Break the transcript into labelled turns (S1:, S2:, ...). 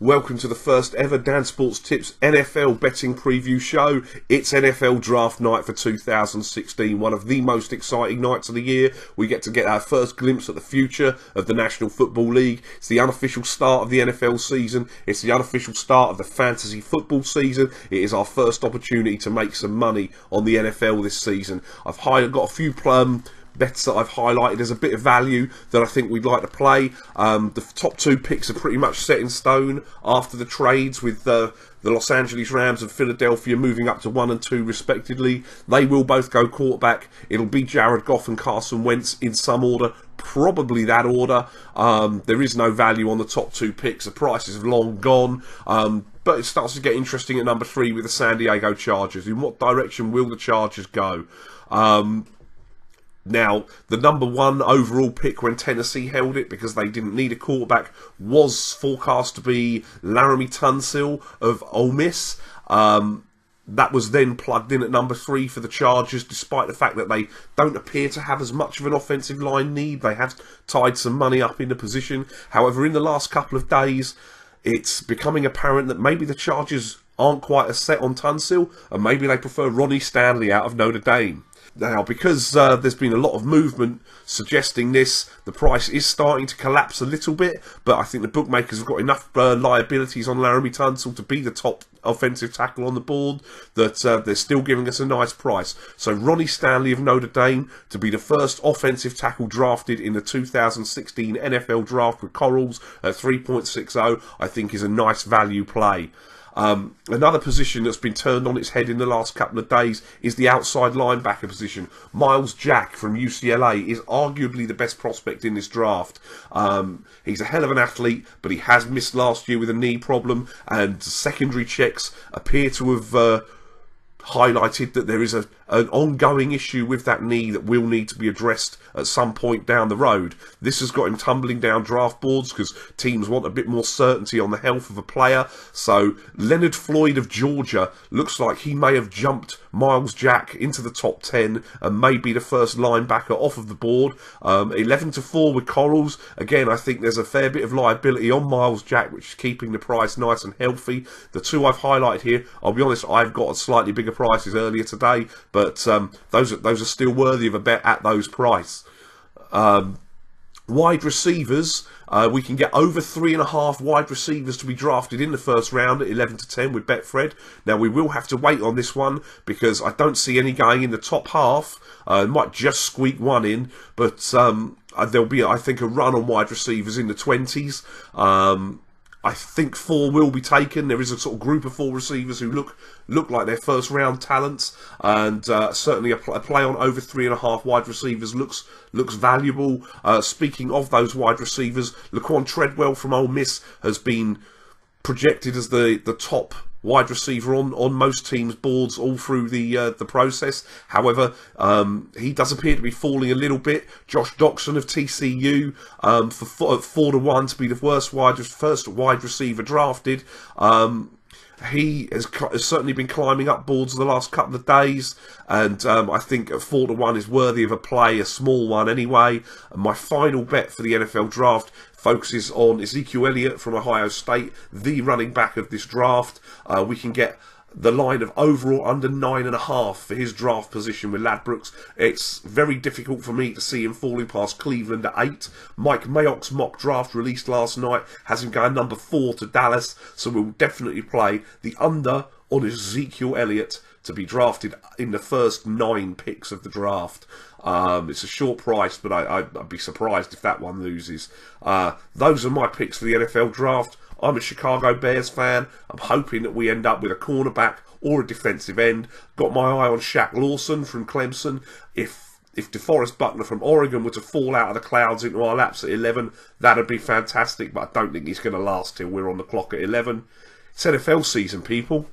S1: Welcome to the first ever Dansports.tips NFL betting preview show. It's NFL draft night for 2016, one of the most exciting nights of the year. We get to get our first glimpse at the future of the National Football League. It's the unofficial start of the NFL season. It's the unofficial start of the fantasy football season. It is our first opportunity to make some money on the NFL this season. I've got a few bets that I've highlighted as a bit of value that I think we'd like to play. The top two picks are pretty much set in stone after the trades, with the Los Angeles Rams and Philadelphia moving up to 1 and 2 respectively. They will both go quarterback. It'll be Jared Goff and Carson Wentz in some order, probably that order. There is no value on the top two picks. The prices have long gone. But it starts to get interesting at number 3 with the San Diego Chargers. In what direction will the Chargers go? Now, the number 1 overall pick when Tennessee held it, because they didn't need a quarterback, was forecast to be Laramie Tunsil of Ole Miss. That was then plugged in at number 3 for the Chargers, despite the fact that they don't appear to have as much of an offensive line need. They have tied some money up in the position. However, in the last couple of days, it's becoming apparent that maybe the Chargers aren't quite as set on Tunsil, and maybe they prefer Ronnie Stanley out of Notre Dame. Now, because there's been a lot of movement suggesting this, the price is starting to collapse a little bit, but I think the bookmakers have got enough liabilities on Laramie Tunsil to be the top offensive tackle on the board that they're still giving us a nice price. So Ronnie Stanley of Notre Dame to be the first offensive tackle drafted in the 2016 NFL draft with Corals at 3.60, I think is a nice value play. Another position that's been turned on its head in the last couple of days is the outside linebacker position. Miles Jack from UCLA is arguably the best prospect in this draft. He's a hell of an athlete, but he has missed last year with a knee problem, and secondary checks appear to have highlighted that there is an ongoing issue with that knee that will need to be addressed at some point down the road. This has got him tumbling down draft boards because teams want a bit more certainty on the health of a player. So Leonard Floyd of Georgia looks like he may have jumped Miles Jack into the top 10 and may be the first linebacker off of the board. 11-4 with Corals. Again, I think there's a fair bit of liability on Miles Jack, which is keeping the price nice and healthy. The two I've highlighted here, I'll be honest, I've got slightly bigger prices earlier today, but those are still worthy of a bet at those price. Wide receivers, we can get over 3.5 wide receivers to be drafted in the first round at 11-10 with Betfred. Now, we will have to wait on this one because I don't see any going in the top half. Might just squeak one in, but there'll be, I think, a run on wide receivers in the 20s. I think 4 will be taken. There is a sort of group of 4 receivers who look like their first round talents, and certainly a play on over 3.5 wide receivers looks valuable. Speaking of those wide receivers, Laquan Treadwell from Ole Miss has been projected as the top wide receiver on most teams' boards all through the process. However, he does appear to be falling a little bit. Josh Doxson of TCU for 4-1 to be the first wide receiver drafted. He has certainly been climbing up boards the last couple of days, and I think 4-1 is worthy of a play, a small one anyway. And my final bet for the NFL draft focuses on Ezekiel Elliott from Ohio State, the running back of this draft. We can get the line of over or under 9.5 for his draft position with Ladbrokes. It's very difficult for me to see him falling past Cleveland at 8. Mike Mayock's mock draft released last night has him going number 4 to Dallas, so we'll definitely play the under on Ezekiel Elliott to be drafted in the first 9 picks of the draft. It's a short price, but I'd be surprised if that one loses. Those are my picks for the NFL draft. I'm a Chicago Bears fan. I'm hoping that we end up with a cornerback or a defensive end. Got my eye on Shaq Lawson from Clemson. If DeForest Buckner from Oregon were to fall out of the clouds into our laps at 11, that'd be fantastic, but I don't think he's going to last till we're on the clock at 11. It's NFL season, people.